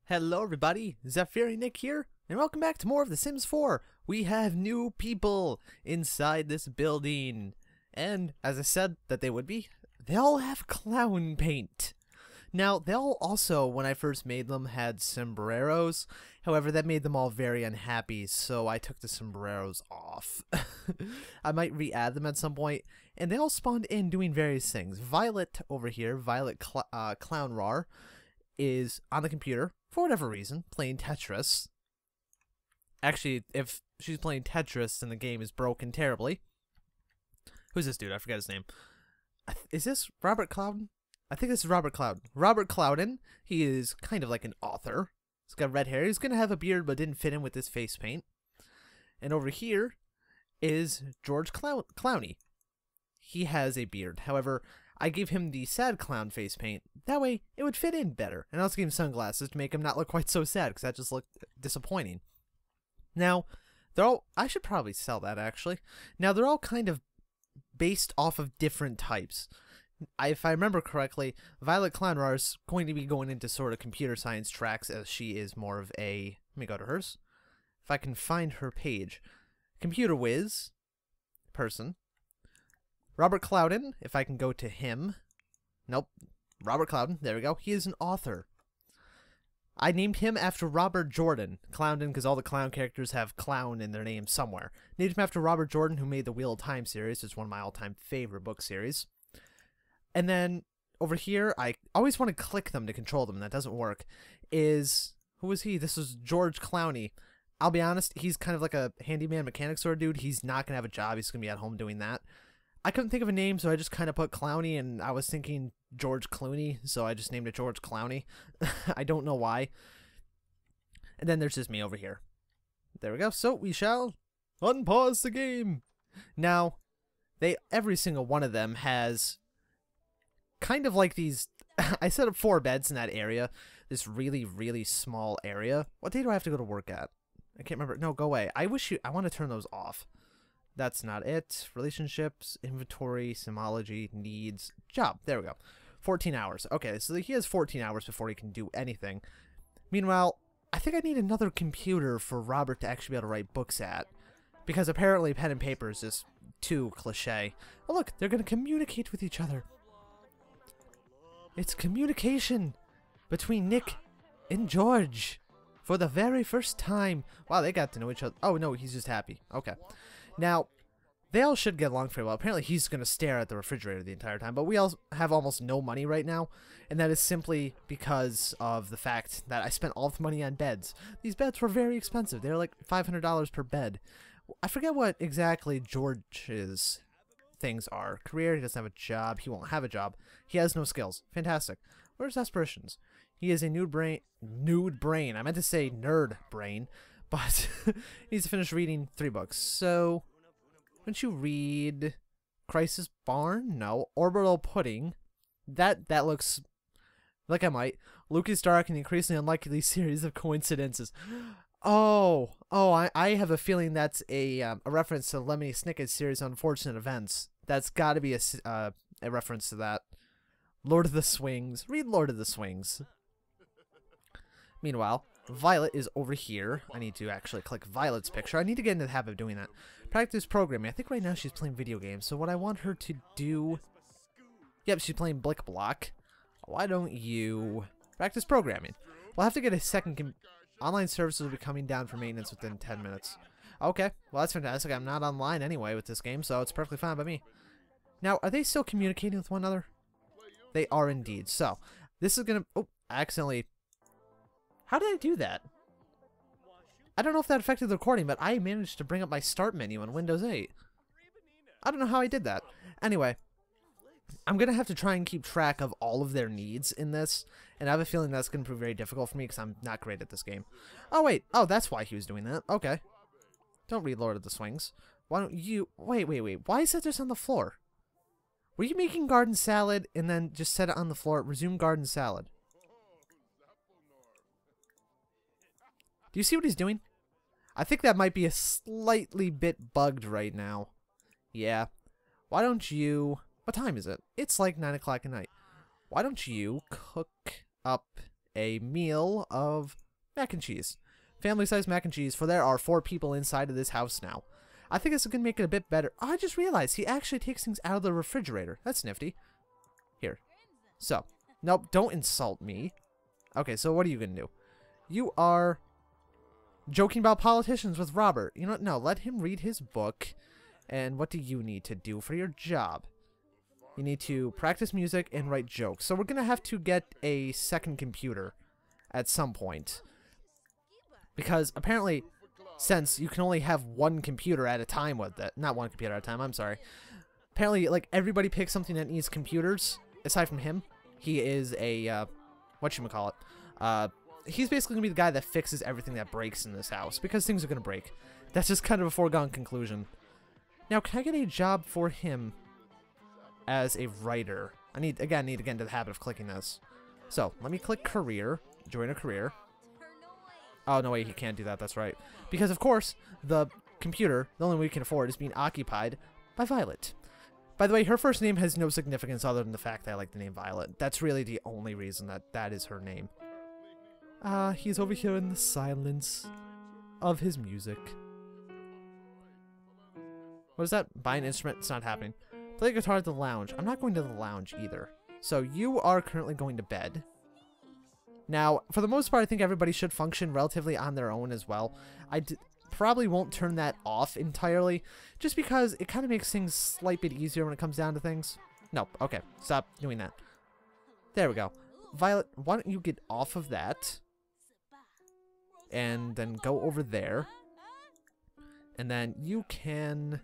Hello everybody, ZephyrianNick here, and welcome back to more of The Sims 4. We have new people inside this building, and as I said that they would be, they all have clown paint. Now, they all also, when I first made them, had sombreros. However, that made them all very unhappy, so I took the sombreros off. I might re-add them at some point, and they all spawned in doing various things. Violet over here, Violet Clown Rar, is on the computer, for whatever reason, playing Tetris. Actually, if she's playing Tetris and the game is broken terribly. Who's this dude? I forget his name. Is this Robert Clouden? I think this is Robert Clouden. Robert Clouden, he is kind of like an author. He's got red hair. He's going to have a beard, but didn't fit in with his face paint. And over here is George Clowney. He has a beard. However, I gave him the sad clown face paint. That way, it would fit in better. And I also gave him sunglasses to make him not look quite so sad, because that just looked disappointing. Now, they're all... I should probably sell that, actually. Now, they're all kind of based off of different types. If I remember correctly, Violet Clownrar is going to be going into sort of computer science tracks, as she is more of a... Let me go to hers. If I can find her page. Computer whiz. Person. Robert Clouden, if I can go to him. Nope. Robert Clouden, there we go. He is an author. I named him after Robert Jordan. Clownden, because all the clown characters have clown in their name somewhere. Named him after Robert Jordan, who made the Wheel of Time series. It's one of my all-time favorite book series. And then, over here, I always want to click them to control them, and that doesn't work. Who is he? This is George Clowney. I'll be honest, he's kind of like a handyman mechanic sort of dude. He's not going to have a job. He's going to be at home doing that. I couldn't think of a name, so I just kind of put Clowney, and I was thinking George Clooney, so I just named it George Clowney. I don't know why. And then there's just me over here. There we go. So we shall unpause the game. Now, every single one of them has kind of like these... I set up 4 beds in that area. This really, really small area. What day do I have to go to work at? I can't remember. No, go away. I want to turn those off. That's not it. Relationships, inventory, simology, needs, job. There we go. 14 hours. Okay, so he has 14 hours before he can do anything. Meanwhile, I think I need another computer for Robert to actually be able to write books at. Because apparently pen and paper is just too cliche. Oh look, they're going to communicate with each other. It's communication between Nick and George for the very first time. Wow, they got to know each other. Oh no, he's just happy. Okay. Now, they all should get along very well. Apparently, he's going to stare at the refrigerator the entire time, but we all have almost no money right now, and that is simply because of the fact that I spent all the money on beds. These beds were very expensive. They're like $500 per bed. I forget what exactly George's things are. Career, he doesn't have a job. He won't have a job. He has no skills. Fantastic. Where's aspirations? He is a nude brain. I meant to say nerd brain. But he needs to finish reading 3 books. So, wouldn't you read Crisis Barn? No. Orbital Pudding. That looks like I might. Lucas Dark, an increasingly unlikely series of coincidences. Oh, I have a feeling that's a reference to Lemony Snicket's series Unfortunate Events. That's got to be a reference to that. Lord of the Swings. Read Lord of the Swings. Meanwhile, Violet is over here. I need to actually click Violet's picture. I need to get into the habit of doing that. Practice programming. I think right now she's playing video games. So what I want her to do... Yep, she's playing Blick Block. Why don't you practice programming? We'll have to get a second... Online services will be coming down for maintenance within 10 minutes. Okay, well that's fantastic. I'm not online anyway with this game, so it's perfectly fine by me. Now, are they still communicating with one another? They are indeed. So, this is gonna... Oh, I accidentally... How did I do that? I don't know if that affected the recording, but I managed to bring up my start menu on Windows 8. I don't know how I did that. Anyway, I'm going to have to try and keep track of all of their needs in this, and I have a feeling that's going to prove very difficult for me because I'm not great at this game. Oh, wait. Oh, that's why he was doing that. Okay. Don't read Lord of the Swings. Why don't you... Wait. Why is that just on the floor? Were you making garden salad and then just set it on the floor? Resume garden salad. Do you see what he's doing? I think that might be a slightly bit bugged right now. Yeah. Why don't you... What time is it? It's like 9 o'clock at night. Why don't you cook up a meal of mac and cheese. Family-sized mac and cheese, for there are 4 people inside of this house now. I think this is going to make it a bit better. Oh, I just realized he actually takes things out of the refrigerator. That's nifty. Here. So. Nope, don't insult me. Okay, so what are you going to do? You are joking about politicians with Robert. You know what? No, let him read his book. And what do you need to do for your job? You need to practice music and write jokes. So we're going to have to get a second computer at some point. Because apparently, since you can only have one computer at a time with it. Not one computer at a time, I'm sorry. Apparently, like, everybody picks something that needs computers, aside from him. He is a, whatchamacallit. He's basically going to be the guy that fixes everything that breaks in this house. Because things are going to break. That's just kind of a foregone conclusion. Now, can I get a job for him as a writer? I need to get into the habit of clicking this. So, let me click career. Join a career. Oh, no, wait, he can't do that. That's right. Because, of course, the computer, the only way we can afford, is being occupied by Violet. By the way, her first name has no significance other than the fact that I like the name Violet. That's really the only reason that is her name. He's over here in the silence of his music. What is that? Buy an instrument? It's not happening. Play guitar at the lounge. I'm not going to the lounge either. So you are currently going to bed. Now, for the most part, I think everybody should function relatively on their own as well. Probably won't turn that off entirely, just because it kind of makes things a slight bit easier when it comes down to things. Nope. Okay. Stop doing that. There we go. Violet, why don't you get off of that? And then go over there. And then you can...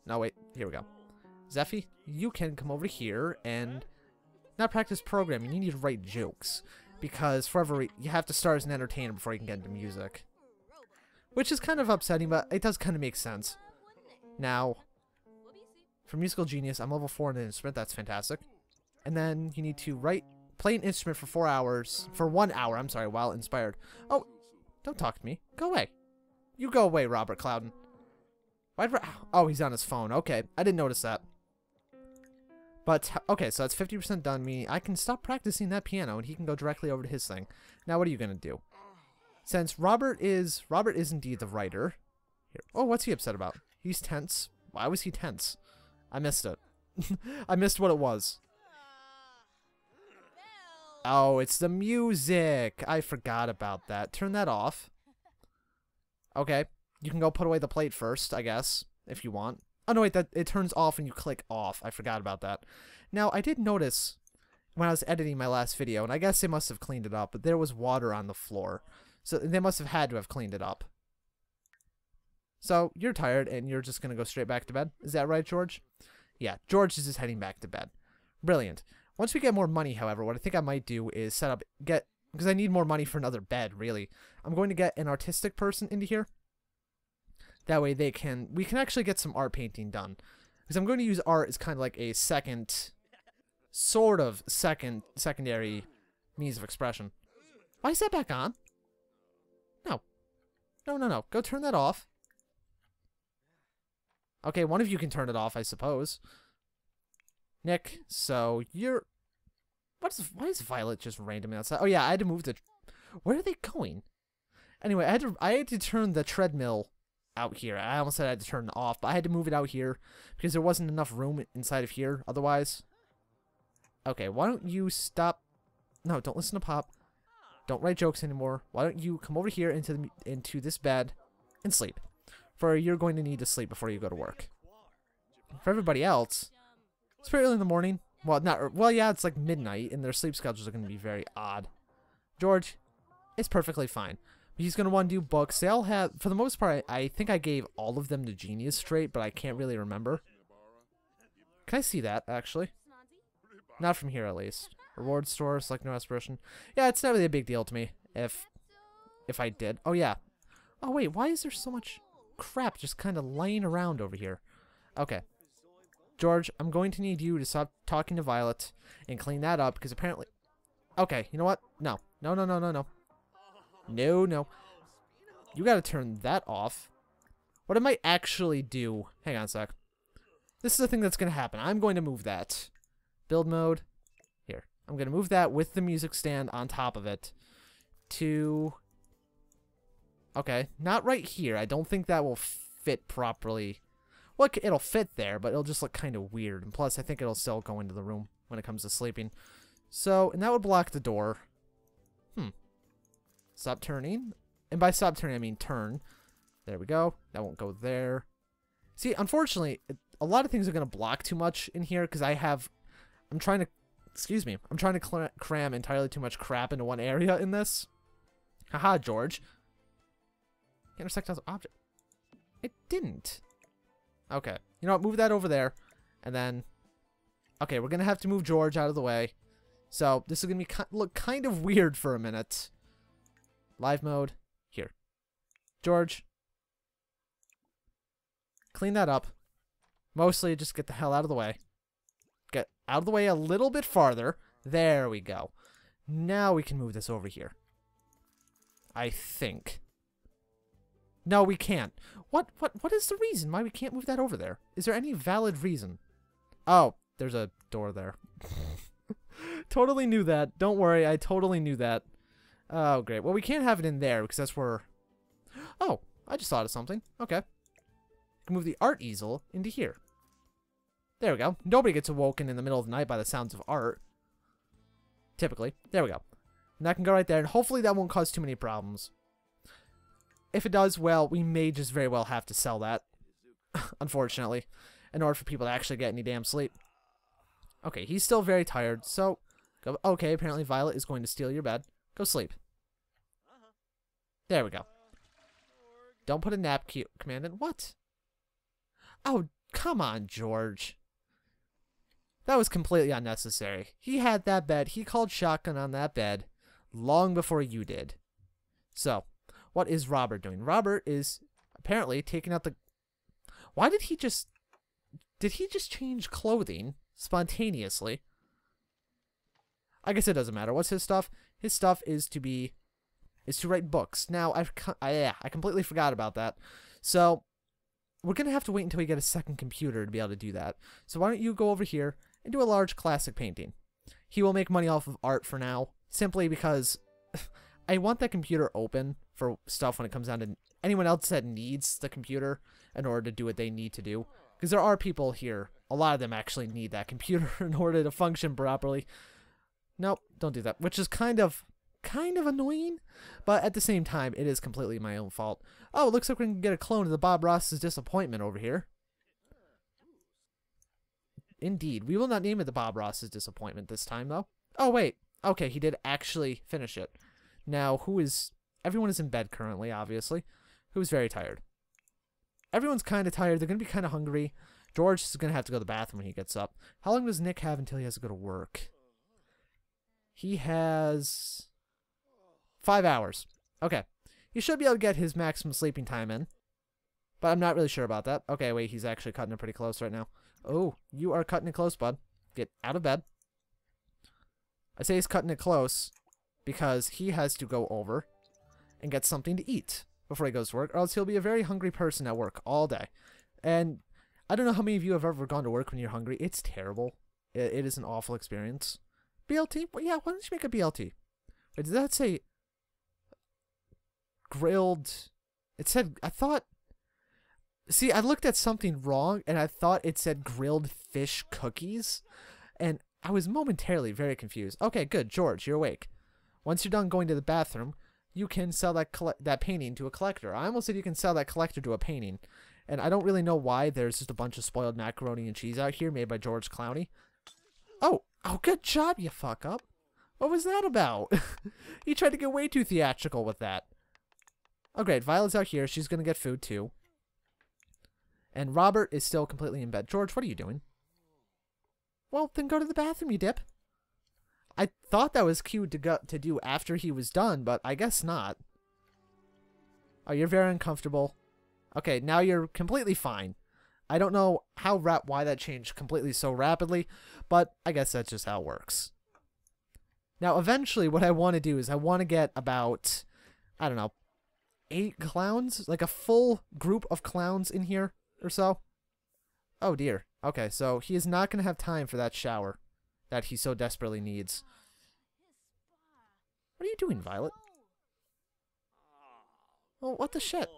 No, wait. Here we go. Zephy, you can come over here and not practice programming. You need to write jokes. Because forever, you have to start as an entertainer before you can get into music. Which is kind of upsetting, but it does kind of make sense. Now, for musical genius, I'm level 4 in an instrument. That's fantastic. And then you need to play an instrument for 4 hours. For 1 hour, I'm sorry, while inspired. Oh, don't talk to me. Go away. You go away, Robert Clouden. Oh, he's on his phone. Okay, I didn't notice that. But, okay, so that's 50% done, meaning I can stop practicing that piano and he can go directly over to his thing. Now, what are you going to do? Since Robert is indeed the writer. Here. Oh, what's he upset about? He's tense. Why was he tense? I missed it. I missed what it was. Oh, it's the music. I forgot about that. Turn that off. Okay. You can go put away the plate first, I guess, if you want. Oh, no, wait, it turns off when you click off. I forgot about that. Now, I did notice when I was editing my last video, and I guess they must have cleaned it up, but there was water on the floor. So they must have had to have cleaned it up. So, you're tired, and you're just going to go straight back to bed? Is that right, George? Yeah, George is just heading back to bed. Brilliant. Once we get more money, however, what I think I might do is because I need more money for another bed, really. I'm going to get an artistic person into here. That way we can actually get some art painting done. Because I'm going to use art as kind of like a secondary means of expression. Why is that back on? No. No. Go turn that off. Okay, one of you can turn it off, I suppose. Nick, so you're... Why is Violet just randomly outside? Oh yeah, I had to move the... Where are they going? Anyway, I had to turn the treadmill out here. I almost said I had to turn it off, but I had to move it out here because there wasn't enough room inside of here otherwise. Okay, why don't you stop? No, don't listen to Pop. Don't write jokes anymore. Why don't you come over here into this bed and sleep? For you're going to need to sleep before you go to work. For everybody else, it's pretty early in the morning. Well, yeah, it's like midnight, and their sleep schedules are going to be very odd. George, it's perfectly fine. He's going to want to do books. They all have, for the most part, I think I gave all of them to Genius straight, but I can't really remember. Can I see that, actually? Not from here, at least. Reward store, select no aspiration. Yeah, it's not really a big deal to me, if I did. Oh, yeah. Oh, wait, why is there so much crap just kind of laying around over here? Okay. George, I'm going to need you to stop talking to Violet and clean that up, because apparently... Okay, you know what? No. No. No. You gotta turn that off. What I might actually do... Hang on a sec. This is the thing that's gonna happen. I'm going to move that. Build mode. Here. I'm going to move that with the music stand on top of it to... Okay, not right here. I don't think that will fit properly. Well, it'll fit there, but it'll just look kind of weird. And plus, I think it'll still go into the room when it comes to sleeping. So, and that would block the door. Stop turning. And by stop turning, I mean turn. There we go. That won't go there. See, unfortunately, a lot of things are going to block too much in here because I'm trying to cram entirely too much crap into one area in this. Haha, George. Intersect as an object. It didn't. Okay. You know what? Move that over there. And then... Okay, we're going to have to move George out of the way. So, this is going to be look kind of weird for a minute. Live mode. Here. George. Clean that up. Mostly just get the hell out of the way. Get out of the way a little bit farther. There we go. Now we can move this over here. I think. No, we can't. What is the reason why we can't move that over there? Is there any valid reason? Oh, there's a door there. Totally knew that. Don't worry, I totally knew that. Oh, great. Well, we can't have it in there because that's where... Oh, I just thought of something. Okay. We can move the art easel into here. There we go. Nobody gets awoken in the middle of the night by the sounds of art. Typically. There we go. And that can go right there, and hopefully that won't cause too many problems. If it does, well, we may just very well have to sell that, unfortunately, in order for people to actually get any damn sleep. Okay, he's still very tired, so... Go, okay, apparently Violet is going to steal your bed. Go sleep. There we go. Don't put a nap command in. What? Oh, come on, George. That was completely unnecessary. He had that bed. He called shotgun on that bed long before you did. So... What is Robert doing? Robert is apparently taking out the... Why did he just... Did he just change clothing spontaneously? I guess it doesn't matter. What's his stuff? His stuff is to write books. Now, I completely forgot about that. So, we're going to have to wait until we get a second computer to be able to do that. So why don't you go over here and do a large classic painting? He will make money off of art for now, simply because... I want that computer open for stuff when it comes down to anyone else that needs the computer in order to do what they need to do. Because there are people here, a lot of them actually need that computer in order to function properly. Nope, don't do that. Which is kind of annoying, but at the same time, it is completely my own fault. Oh, it looks like we can get a clone of the Bob Ross's Disappointment over here. Indeed, we will not name it the Bob Ross's Disappointment this time, though. Oh, wait. Okay, he did actually finish it. Now, everyone is in bed currently, obviously. Who's very tired? Everyone's kind of tired. They're going to be kind of hungry. George is going to have to go to the bathroom when he gets up. How long does Nick have until he has to go to work? He has 5 hours. Okay. He should be able to get his maximum sleeping time in. But I'm not really sure about that. Okay, wait, he's actually cutting it pretty close right now. Oh, you are cutting it close, bud. Get out of bed. I say he's cutting it close because he has to go over and get something to eat before he goes to work, or else he'll be a very hungry person at work all day. And I don't know how many of you have ever gone to work when you're hungry. It's terrible. It is an awful experience. BLT? Well, yeah, why don't you make a BLT? Wait, did that say grilled? It said, I thought... See, I looked at something wrong, and I thought it said grilled fish cookies, and I was momentarily very confused. Okay, good, George, you're awake. Once you're done going to the bathroom, you can sell that painting to a collector. I almost said you can sell that collector to a painting, and I don't really know why there's just a bunch of spoiled macaroni and cheese out here made by George Clowney. Oh, good job, you fuck up. What was that about? You tried to get way too theatrical with that. Oh, great, Violet's out here. She's going to get food, too. And Robert is still completely in bed. George, what are you doing? Well, then go to the bathroom, you dip. I thought that was cute to do after he was done, but I guess not. Oh, you're very uncomfortable. Okay, now you're completely fine. I don't know why that changed completely so rapidly, but I guess that's just how it works. Now, eventually, what I want to do is I want to get about, I don't know, 8 clowns? Like a full group of clowns in here or so. Oh, dear. Okay, so he is not going to have time for that shower that he so desperately needs. What are you doing, Violet? Well, what the shit?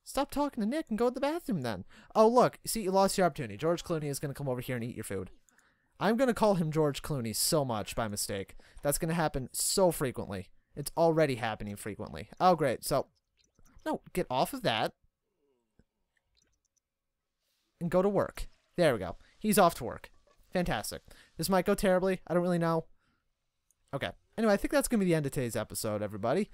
Stop talking to Nick and go to the bathroom then. Oh, look. See, you lost your opportunity. George Clooney is going to come over here and eat your food. I'm going to call him George Clooney so much by mistake. That's going to happen so frequently. It's already happening frequently. Oh, great. So, no, get off of that. And go to work. There we go. He's off to work. Fantastic. This might go terribly. I don't really know. Okay. Anyway, I think that's going to be the end of today's episode, everybody.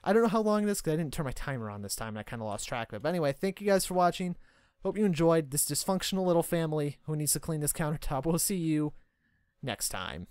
I don't know how long it is because I didn't turn my timer on this time and I kind of lost track of it. But anyway, thank you guys for watching. Hope you enjoyed this dysfunctional little family who needs to clean this countertop. We'll see you next time.